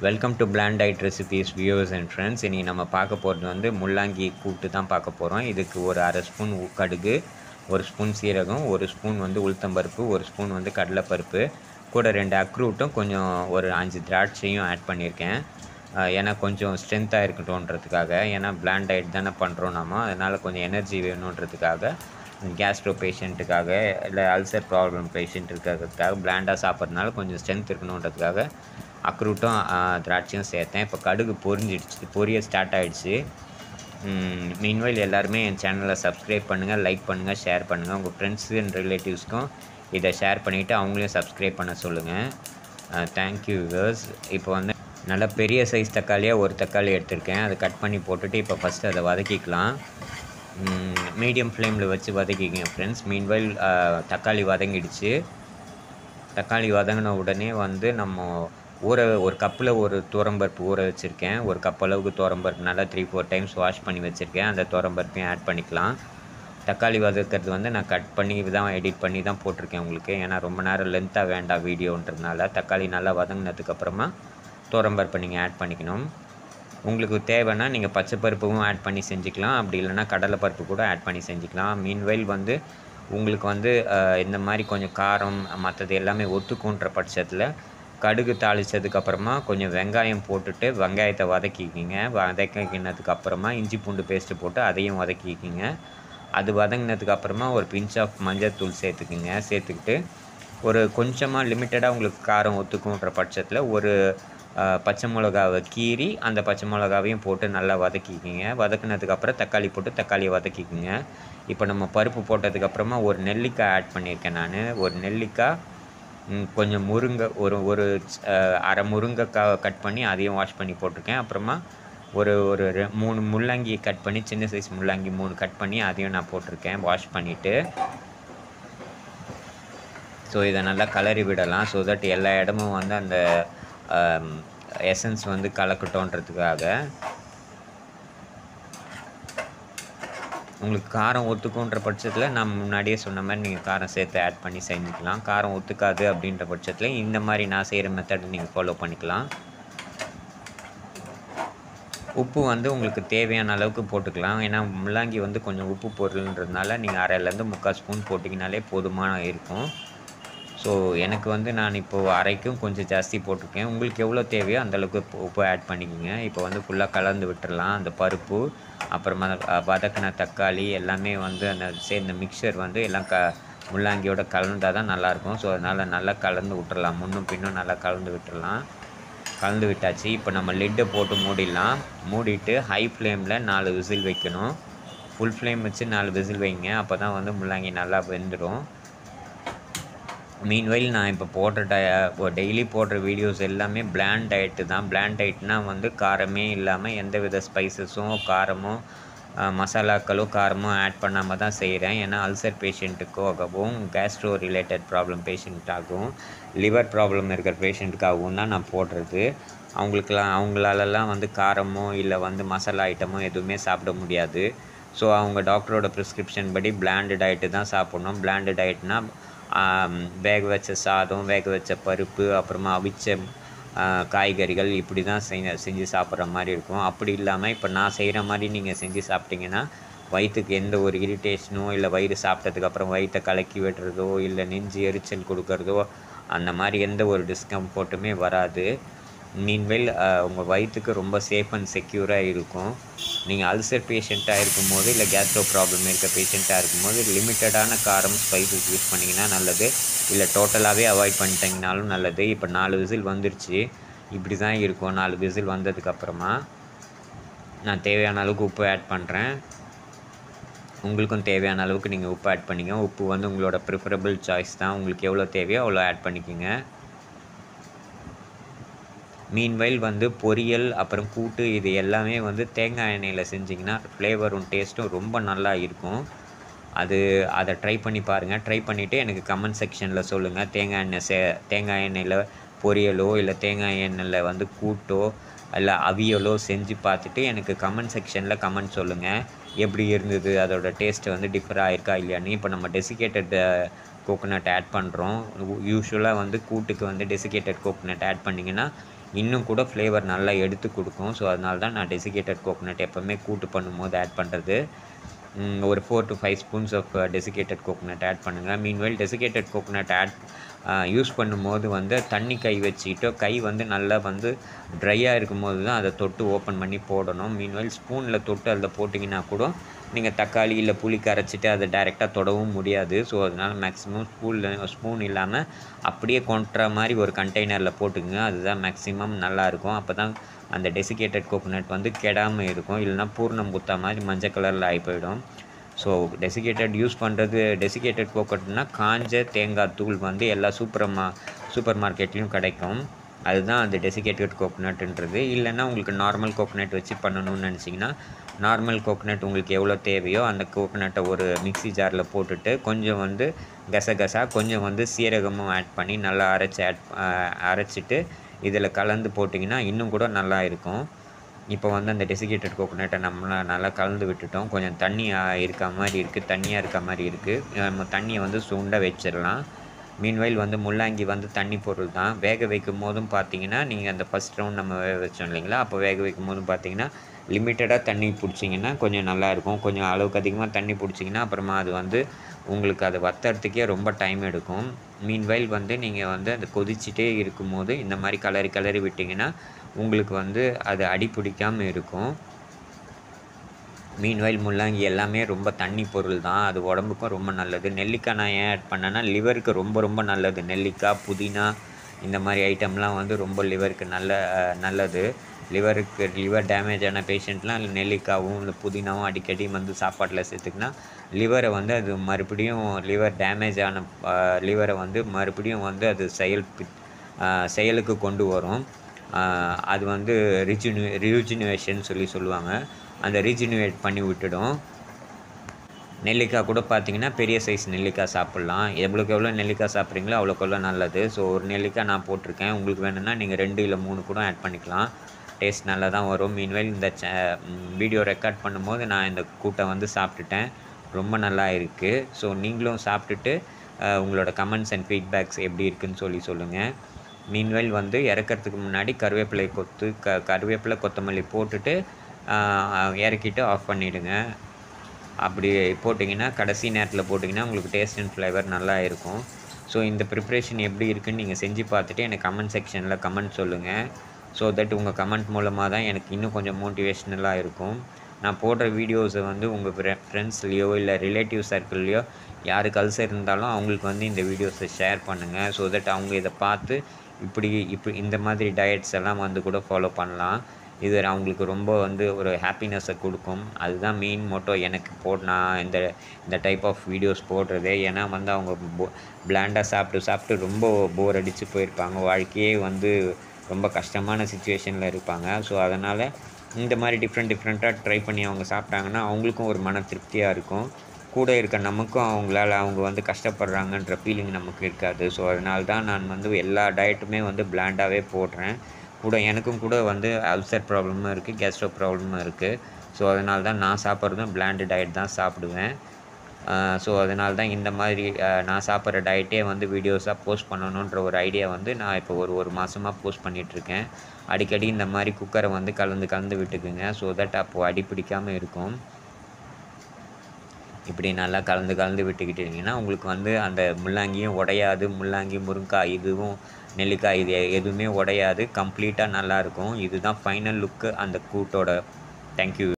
Welcome to plant diet recipes viewers and friends. இன்றைக்கி நம்ம பார்க்க போகிறது வந்து முள்ளங்கி கூட்டு தான் பார்க்க போகிறோம். இதுக்கு ஒரு அரை ஸ்பூன் கடுகு, ஒரு ஸ்பூன் சீரகம், ஒரு ஸ்பூன் வந்து உளுத்தம்பருப்பு, ஒரு ஸ்பூன் வந்து கடலைப்பருப்பு, கூட 2 அக்ரூட்டும் கொஞ்சம் ஒரு 5 திராட்சையும் ஆட் பண்ணியிருக்கேன். ஏன்னா கொஞ்சம் ஸ்ட்ரென்த்தாக இருக்கட்டும்ன்றதுக்காக. ஏன்னா பிளாண்ட் டயட் தானே பண்ணுறோம் நம்ம, அதனால் கொஞ்சம் எனர்ஜி வேணுன்றதுக்காக, கேஸ்ட்ரோ பேஷண்ட்டுக்காக இல்லை அல்சர் ப்ராப்ளம் பேஷண்ட் இருக்கிறதுக்காக பிளாண்டாக சாப்பிட்றதுனால கொஞ்சம் ஸ்ட்ரென்த் இருக்கணுன்றதுக்காக அக்ரூட்டும் திராட்சையும் சேர்த்தேன். இப்போ கடுகு பொரிய ஸ்டார்ட் ஆகிடுச்சு. மீன்வைல் எல்லாருமே என் சேனலை சப்ஸ்கிரைப் பண்ணுங்கள், லைக் பண்ணுங்கள், ஷேர் பண்ணுங்கள். உங்கள் ஃப்ரெண்ட்ஸு அண்ட் ரிலேட்டிவ்ஸ்க்கும் இதை ஷேர் பண்ணிவிட்டு அவங்களையும் சப்ஸ்கிரைப் பண்ண சொல்லுங்கள். Thank you viewers. இப்போ வந்து நல்ல பெரிய சைஸ் தக்காளியாக ஒரு தக்காளி எடுத்திருக்கேன். அதை கட் பண்ணி போட்டுட்டு இப்போ ஃபஸ்ட்டு அதை வதக்கிக்கலாம். மீடியம் ஃப்ளேமில் வச்சு வதக்கிக்கங்க ஃப்ரெண்ட்ஸ். மீன்வைல் தக்காளி வதங்கிடுச்சு. தக்காளி வதங்கின உடனே வந்து நம்ம ஒரு கப்பில் ஒரு துவரம்பருப்பு ஊற வச்சுருக்கேன். ஒரு கப் அளவுக்கு துவரம்பருப்பு நல்லா 3-4 டைம்ஸ் வாஷ் பண்ணி வச்சுருக்கேன். அந்த துவரம்பருப்பையும் ஆட் பண்ணிக்கலாம். தக்காளி வதக்கிறது வந்து நான் கட் பண்ணி தான் எடிட் பண்ணி தான் போட்டிருக்கேன் உங்களுக்கு. ஏன்னா ரொம்ப நேரம் லென்த்தாக வேண்டாம் வீடியோன்றதுனால. தக்காளி நல்லா வதங்கினதுக்கப்புறமா துவரம்பருப்பை நீங்கள் ஆட் பண்ணிக்கணும். உங்களுக்கு தேவைன்னா நீங்கள் பச்சை பருப்பும் ஆட் பண்ணி செஞ்சுக்கலாம். அப்படி இல்லைன்னா கடலைப்பருப்பு கூட ஆட் பண்ணி செஞ்சுக்கலாம். மீன்வைல் வந்து உங்களுக்கு வந்து இந்த மாதிரி கொஞ்சம் காரம் மற்றது எல்லாமே ஒத்துக்குன்ற பட்சத்தில் கடுகு தாளித்ததுக்கப்புறமா கொஞ்சம் வெங்காயம் போட்டுட்டு வெங்காயத்தை வதக்கிக்கிங்க. வதக்கினதுக்கப்புறமா இஞ்சி பூண்டு பேஸ்ட்டு போட்டு அதையும் வதக்கிக்கிங்க. அது வதங்கினதுக்கப்புறமா ஒரு பிஞ்ச் ஆஃப் மஞ்சள்தூள் சேர்த்துக்கிட்டு ஒரு கொஞ்சமாக லிமிட்டடாக உங்களுக்கு காரம் ஒத்துக்குன்ற பட்சத்தில் ஒரு பச்சை மிளகாவை கீறி அந்த பச்சை மிளகாவையும் போட்டு நல்லா வதக்கிக்கிங்க. வதக்கினதுக்கப்புறம் தக்காளி போட்டு தக்காளியை வதக்கிக்கிங்க. இப்போ நம்ம பருப்பு போட்டதுக்கப்புறமா ஒரு நெல்லிக்காய் ஆட் பண்ணியிருக்கேன் நான். ஒரு நெல்லிக்காய், கொஞ்சம் ஒரு அரை முருங்கைக்காய் கட் பண்ணி அதையும் வாஷ் பண்ணி போட்டிருக்கேன். அப்புறமா ஒரு 3 முள்ளங்கி கட் பண்ணி சின்ன சைஸ் முள்ளங்கி 3 கட் பண்ணி அதையும் நான் போட்டிருக்கேன் வாஷ் பண்ணிவிட்டு. ஸோ இதை நல்லா கலரி விடலாம். ஸோ தட் எல்லா இடமும் வந்து அந்த எசன்ஸ் வந்து கலக்கட்டோன்றதுக்காக. உங்களுக்கு காரம் ஒத்துக்குன்ற பட்சத்தில் நான் முன்னாடியே சொன்ன மாதிரி நீங்கள் காரம் சேர்த்து ஆட் பண்ணி செஞ்சுக்கலாம். காரம் ஒத்துக்காது அப்படின்ற பட்சத்தில் இந்த மாதிரி நான் செய்கிற மெத்தட் நீங்கள் ஃபாலோ பண்ணிக்கலாம். உப்பு வந்து உங்களுக்கு தேவையான அளவுக்கு போட்டுக்கலாம். ஏன்னா முள்ளங்கி வந்து கொஞ்சம் உப்பு பொருள்ன்றதுனால நீங்கள் அரைலேருந்து 3/4 ஸ்பூன் போட்டிங்கனாலே போதுமான இருக்கும். ஸோ எனக்கு வந்து நான் இப்போது அரைக்கும் கொஞ்சம் ஜாஸ்தி போட்டிருக்கேன். உங்களுக்கு எவ்வளோ தேவையோ அந்தளவுக்கு உப்பு ஆட் பண்ணிக்கோங்க. இப்போ வந்து ஃபுல்லாக கலந்து விட்டுடலாம். அந்த பருப்பு அப்புறமா வதக்கின தக்காளி எல்லாமே வந்து அந்த சேர்ந்த மிக்சர் வந்து எல்லாம் முள்ளங்கியோட கலந்தால் தான் நல்லாயிருக்கும். ஸோ அதனால் நல்லா கலந்து விட்டுறலாம். முன்னும் பின்னும் நல்லா கலந்து விட்டுடலாம். கலந்து விட்டாச்சு. இப்போ நம்ம லிட்டை போட்டு மூடிடலாம். மூடிட்டு ஹை ஃப்ளேமில் 4 விசில் வைக்கணும். ஃபுல் ஃப்ளேம் வச்சு 4 விசில் வைங்க. அப்போ தான் வந்து முள்ளங்கி நல்லா வெந்துடும். மீன்வைல் நான் இப்போ டெய்லி போடுற வீடியோஸ் எல்லாமே பிளாண்ட் டயட்டு தான். பிளாண்ட் டயட்னால் வந்து காரமே இல்லாமல் எந்த வித ஸ்பைசஸும் காரமோ மசாலாக்களோ காரமோ ஆட் பண்ணாமல் தான் செய்கிறேன். ஏன்னா அல்சர் பேஷண்ட்டுக்காகவும் கேஸ்ட்ரோ ரிலேட்டட் ப்ராப்ளம் பேஷண்ட்டாகவும் லிவர் ப்ராப்ளம் இருக்கிற பேஷண்ட்டுக்காகவும் தான் நான் போடுறது. அவங்களாலலாம் வந்து காரமோ இல்லை வந்து மசாலா ஐட்டமோ எதுவுமே சாப்பிட முடியாது. ஸோ அவங்க டாக்டரோட ப்ரிஸ்கிரிப்ஷன் படி பிளாண்டு டயட்டு தான் சாப்பிட்ணும். பிளாண்டு டயட்னால் வேக வச்ச சாதம், வேக வச்ச பருப்பு, அப்புறமா அவிச்ச காய்கறிகள் இப்படி தான் செஞ்சு சாப்பிட்ற மாதிரி இருக்கும். அப்படி இல்லாமல் இப்போ நான் செய்கிற மாதிரி நீங்கள் செஞ்சு சாப்பிட்டிங்கன்னா வயிற்றுக்கு எந்த ஒரு இரிட்டேஷனோ இல்லை வயிறு சாப்பிட்டதுக்கப்புறம் வயிற்றை கலக்கி விடுறதோ இல்லை நெஞ்சு எரிச்சல் கொடுக்கறதோ அந்த மாதிரி எந்த ஒரு டிஸ்கம்ஃபர்ட்டுமே வராது. மீன்வைல் உங்கள் வயிற்றுக்கு ரொம்ப சேஃப் அண்ட் செக்யூராக இருக்கும். நீங்கள் அல்சர் பேஷண்ட்டாக இருக்கும்போது இல்லை கேஸ்ட்ரோ ப்ராப்ளம் இருக்க பேஷண்ட்டாக இருக்கும்போது லிமிட்டடான காரம் ஸ்பைசஸ் யூஸ் பண்ணிங்கன்னா நல்லது. இல்லை டோட்டலாகவே அவாய்ட் பண்ணிட்டீங்கனாலும் நல்லது. இப்போ 4 விசில் வந்துருச்சு. இப்படி தான் இருக்கும். 4 விசில் வந்ததுக்கப்புறமா நான் தேவையான அளவுக்கு உப்பு ஆட் பண்ணுறேன். உங்களுக்கும் தேவையான அளவுக்கு நீங்கள் உப்பு ஆட் பண்ணிங்க. உப்பு வந்து உங்களோட ப்ரிஃபரபிள் சாய்ஸ் தான். உங்களுக்கு எவ்வளோ தேவையோ அவ்வளோ ஆட் பண்ணிக்கோங்க. மீன்வைல் வந்து பொரியல் அப்புறம் கூட்டு இது எல்லாமே வந்து தேங்காய் எண்ணெயில் செஞ்சிங்கன்னா ஃப்ளேவரும் டேஸ்ட்டும் ரொம்ப நல்லா இருக்கும். அதை ட்ரை பண்ணி பாருங்கள். ட்ரை பண்ணிவிட்டு எனக்கு கமெண்ட் செக்ஷனில் சொல்லுங்கள். தேங்காய் எண்ணெயில் பொரியலோ இல்லை தேங்காய் எண்ணெயில் வந்து கூட்டோ இல்லை அவியலோ செஞ்சு பார்த்துட்டு எனக்கு கமெண்ட் செக்ஷனில் கமெண்ட் சொல்லுங்கள். எப்படி இருந்தது, அதோட டேஸ்ட்டு வந்து டிஃபர் ஆகிருக்கா இல்லையான்னு. இப்போ நம்ம டெசிகேட்டட் கோகோனட் ஆட் பண்ணுறோம். யூஸ்வலாக வந்து கூட்டுக்கு வந்து டெசிகேட்டட் கோகோனட் ஆட் பண்ணிங்கன்னா இன்னும் கூட ஃப்ளேவர் நல்லா எடுத்து கொடுக்கும். ஸோ அதனால தான் நான் டெசிகேட்டட் கோகோனட் எப்போவுமே கூட்டு பண்ணும்போது ஆட் பண்ணுறது. ஒரு 4 to 5 spoons of desiccated coconut add பண்ணுங்கள். மீன்வைல் டெசிகேட்டட் கோகோனட் யூஸ் பண்ணும்போது வந்து தண்ணி கை வச்சுக்கிட்டோ கை வந்து நல்லா வந்து ட்ரையாக இருக்கும்போது தான் அதை தொட்டு ஓப்பன் பண்ணி போடணும். மீன்வைல் ஸ்பூனில் தொட்டு அதில் போட்டிங்கன்னா கூட நீங்கள் தக்காளி இல்லை புளி கரைச்சிட்டு அதை டைரெக்டாக தொடவும் முடியாது. ஸோ அதனால் மேக்ஸிமம் ஸ்பூன் இல்லாமல் அப்படியே கொண்டுற மாதிரி ஒரு கண்டெய்னரில் போட்டுக்குங்க. அதுதான் மேக்ஸிமம் நல்லாயிருக்கும். அப்போ தான் அந்த டெசிகேட்டட் கோகோனட் வந்து கெடாமல் இருக்கும். இல்லைனா பூர்ணம் குத்தா மாதிரி மஞ்சள் கலரில் ஆகி போயிடும். ஸோ டெசிகேட்டட் கோகோனட்னா காஞ்ச தேங்காய் தூள் வந்து எல்லா சூப்பர் மார்க்கெட்லேயும் கிடைக்கும். அதுதான் அந்த டெசிகேட்டட் கோகோனட்ன்றது. இல்லைன்னா உங்களுக்கு நார்மல் கோகோனட் வச்சு பண்ணணும்னு நினச்சிங்கன்னா நார்மல் கோகோனட் உங்களுக்கு எவ்வளோ தேவையோ அந்த கோகோனட்டை ஒரு மிக்ஸி ஜாரில் போட்டுட்டு கொஞ்சம் வந்து கசகசா கொஞ்சம் வந்து சீரகமும் ஆட் பண்ணி நல்லா அரைச்சிட்டு இதில் கலந்து போட்டிங்கன்னா இன்னும் கூட நல்லா இருக்கும். இப்போ வந்து அந்த டெசிகேட்டட் கோகோனட்டை நம்ம நல்லா கலந்து விட்டுட்டோம். கொஞ்சம் தண்ணியாக இருக்க மாதிரி இருக்குது. நம்ம தண்ணியை வந்து சுண்ட வச்சிடலாம். மீன்வைல் வந்து முள்ளாங்கி வந்து தண்ணி பொருள் தான். வேக வைக்கும் போதும் பார்த்தீங்கன்னா நீங்கள் அந்த ஃபஸ்ட் ரவுண்ட் நம்ம வேக வச்சோம் இல்லைங்களா, அப்போ வேக வைக்கும் போதும் பார்த்தீங்கன்னா லிமிட்டடாக தண்ணி பிடிச்சிங்கன்னா கொஞ்சம் நல்லாயிருக்கும். கொஞ்சம் அளவுக்கு அதிகமாக தண்ணி பிடிச்சிங்கன்னா அப்புறமா அது வந்து உங்களுக்கு அதை வற்றுறதுக்கே ரொம்ப டைம் எடுக்கும். மீன்வைல் வந்து நீங்கள் வந்து அந்த கொதிச்சுட்டே இருக்கும்போது இந்த மாதிரி கிளறி விட்டிங்கன்னா உங்களுக்கு வந்து அது அடி பிடிக்காமல் இருக்கும். மீன்வைல் முள்ளாங்கி எல்லாமே ரொம்ப தண்ணி பொருள் தான். அது உடம்புக்கும் ரொம்ப நல்லது. நெல்லிக்காய் நான் ஏன் ஆட் பண்ணேன்னா லிவருக்கு ரொம்ப நல்லது. நெல்லிக்காய், புதினா இந்த மாதிரி ஐட்டம்லாம் வந்து ரொம்ப லிவருக்கு நல்லது. லிவர் டேமேஜ் ஆன பேஷண்ட்லாம் நெல்லிக்காவும் இல்லை புதினாவும் அடிக்கடி வந்து சாப்பாட்டில் சேர்த்துக்கினா லிவரை வந்து அது மறுபடியும் லிவர் டேமேஜ் ஆன லிவரை வந்து மறுபடியும் வந்து அது செயலுக்கு கொண்டு வரும். அது வந்து ரிஜுனிவேஷன் சொல்லுவாங்க. அந்த ரீஜினுவேட் பண்ணி விட்டுடும். நெல்லிக்காய் கூட பார்த்திங்கன்னா பெரிய சைஸ் நெல்லிக்காய் சாப்பிட்லாம். எவ்வளோ நெல்லிக்காய் சாப்பிட்றீங்களோ அவ்வளோக்கு நல்லது. ஸோ ஒரு நெல்லிக்காய் நான் போட்டிருக்கேன். உங்களுக்கு வேணும்னா நீங்கள் 2 இல்லை 3 கூட ஆட் பண்ணிக்கலாம். டேஸ்ட் நல்லா தான் வரும். மீன்வைல் இந்த வீடியோ ரெக்கார்ட் பண்ணும்போது நான் இந்த கூட்டை வந்து சாப்பிட்டுட்டேன். ரொம்ப நல்லா இருக்குது. ஸோ நீங்களும் சாப்பிட்டுட்டு உங்களோட கமெண்ட்ஸ் அண்ட் ஃபீட்பேக்ஸ் எப்படி இருக்குதுன்னு சொல்லுங்கள். மீன்வைல் வந்து இறக்கிறதுக்கு முன்னாடி கருவேப்பிலை கொத்தமல்லி போட்டுட்டு இறக்கிட்டு ஆஃப் பண்ணிவிடுங்க. அப்படி போட்டிங்கன்னா கடைசி நேரத்தில் போட்டிங்கன்னா உங்களுக்கு டேஸ்ட் அண்ட் ஃப்ளேவர் நல்லா இருக்கும். ஸோ இந்த ப்ரிப்ரேஷன் எப்படி இருக்குதுன்னு நீங்கள் செஞ்சு பார்த்துட்டு எனக்கு கமெண்ட் செக்ஷனில் கமெண்ட் சொல்லுங்கள். ஸோ தட் உங்கள் கமெண்ட் மூலமாக தான் எனக்கு இன்னும் கொஞ்சம் மோட்டிவேஷ்னலாக இருக்கும். நான் போடுற வீடியோஸை வந்து உங்கள் ஃப்ரெண்ட்ஸ்லேயோ இல்லை ரிலேட்டிவ் சர்க்கிள்லையோ யாருக்கு அல்சர் இருந்தாலும் அவங்களுக்கு வந்து இந்த வீடியோஸை ஷேர் பண்ணுங்கள். ஸோ தட் அவங்க இதை பார்த்து இப்படி இந்த மாதிரி டயட்ஸ் எல்லாம் வந்து கூட ஃபாலோ பண்ணலாம். இது அவங்களுக்கு ரொம்ப வந்து ஒரு ஹாப்பினஸை கொடுக்கும். அதுதான் மெயின் மோட்டோ எனக்கு நான் இந்த டைப் ஆஃப் வீடியோஸ் போடுறதே. ஏன்னா வந்து அவங்க பிளாண்டாக சாப்பிட்டு ரொம்ப போர் அடித்து போயிருப்பாங்க. வாழ்க்கையே வந்து ரொம்ப கஷ்டமான சிச்சுவேஷனில் இருப்பாங்க. ஸோ அதனால் இந்த மாதிரி டிஃப்ரெண்ட்டாக ட்ரை பண்ணி அவங்க சாப்பிட்டாங்கன்னா அவங்களுக்கும் ஒரு மன திருப்தியாக இருக்கும். கூட இருக்க நமக்கும் அவங்க வந்து கஷ்டப்படுறாங்கன்ற ஃபீலிங் நமக்கு இருக்காது. ஸோ அதனால தான் நான் வந்து எல்லா டயட்டுமே வந்து பிளாண்டாகவே போடுறேன். எனக்கும் கூட வந்து அல்சர் ப்ராப்ளமும் இருக்குது, கேஸ்ட்ரோ ப்ராப்ளமும் இருக்குது. ஸோ அதனால தான் நான் சாப்பிட்றதும் பிளாண்டு டயட் தான் சாப்பிடுவேன். ஸோ அதனால தான் இந்த மாதிரி நான் சாப்பிட்ற டயட்டே வந்து வீடியோஸாக போஸ்ட் பண்ணணுன்ற ஒரு ஐடியா வந்து நான் இப்போ ஒரு மாதமாக போஸ்ட் பண்ணிகிட்ருக்கேன். அடிக்கடி இந்த மாதிரி குக்கரை வந்து கலந்து விட்டுக்குங்க. ஸோ தட் அப்போது அடி பிடிக்காமல் இருக்கும். இப்படி நல்லா கலந்து விட்டுக்கிட்டீங்கன்னா உங்களுக்கு வந்து அந்த முள்ளாங்கியும் உடையாது. முள்ளாங்கி, முருங்காய், இதுவும் நெல்லிக்காய் இது எதுவுமே உடையாது. கம்ப்ளீட்டாக நல்லாயிருக்கும். இதுதான் ஃபைனல் லுக்கு அந்த கூட்டோட. தேங்க்யூ.